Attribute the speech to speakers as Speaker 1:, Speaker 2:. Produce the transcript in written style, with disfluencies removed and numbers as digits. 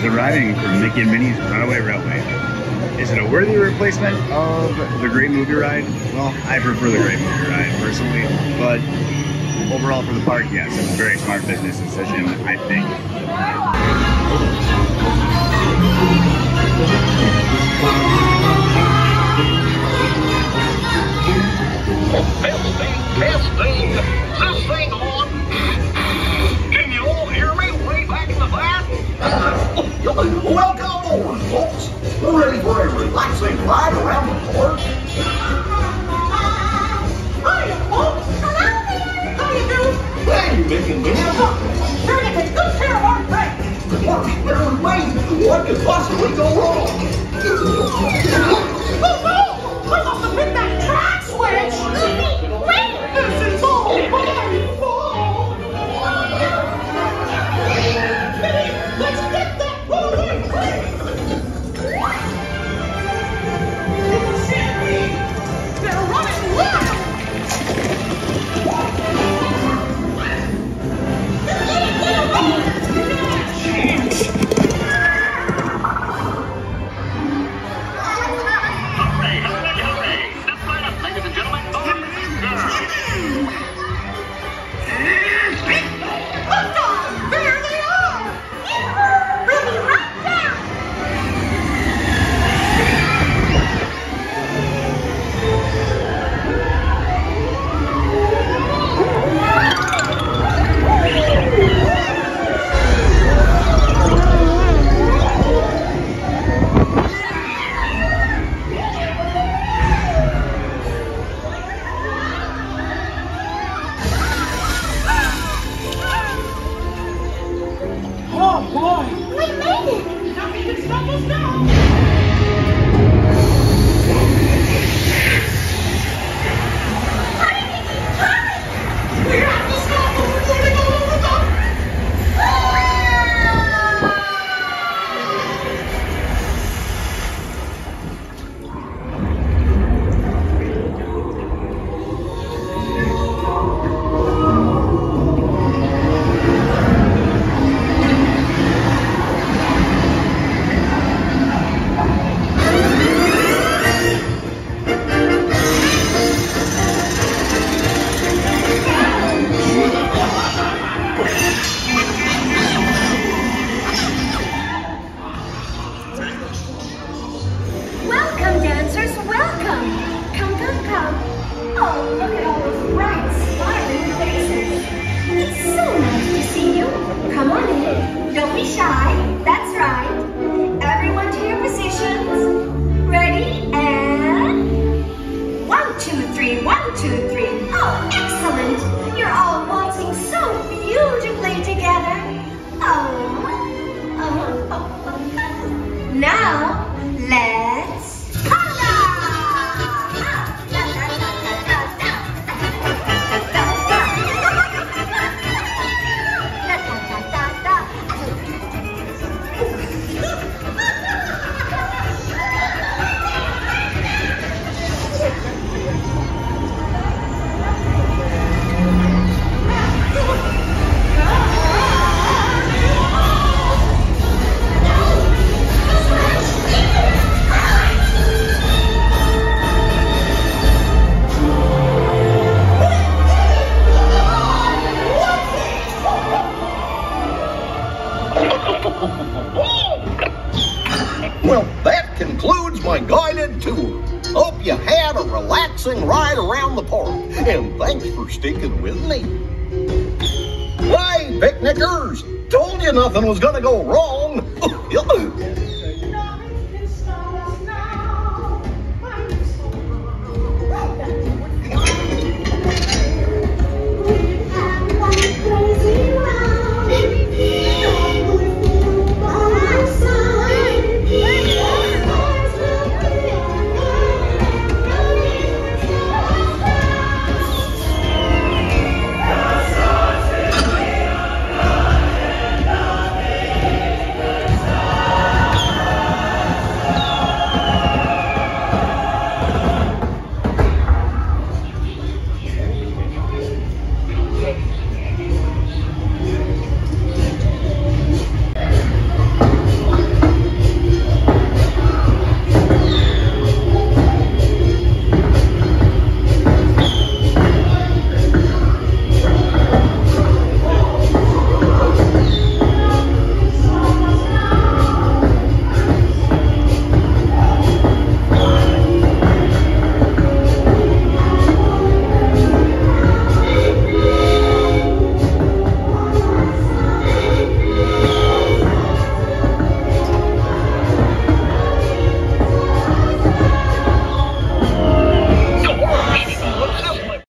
Speaker 1: arriving for Mickey and Minnie's Runaway Railway. Is it a worthy replacement of the Great Movie Ride? Well, I prefer the Great Movie Ride personally, but overall for the park, yes, it's a very smart business decision, I think.
Speaker 2: Testing, this thing on. Can you all hear me way back in the back?
Speaker 3: Welcome aboard, folks. We're ready for a relaxing ride around the park. Hiya, folks.
Speaker 4: Hello there.
Speaker 3: How you doing? Hey, Mickey and Minnie.
Speaker 4: Sure to take good care of our friends.
Speaker 3: The park's very amazing. What could possibly go wrong?
Speaker 4: Oh no! I must have hit that track switch. Wait!
Speaker 3: This is all my fault.
Speaker 4: Minnie, let's get that rolling quick. They're running wild.
Speaker 5: Welcome, dancers, welcome. Come, come, come. Oh, look at all those bright, smiling faces. It's so nice to see you. Come on in. Don't be shy. That's right. Everyone to your positions. Ready? And 1, 2, 3, 1, 2, 3. Oh, excellent. You're all waltzing so beautifully together. Now, let's
Speaker 3: Well, that concludes my guided tour. Hope you had a relaxing ride around the park, and thanks for sticking with me. Hey, picnickers, told you nothing was gonna go wrong.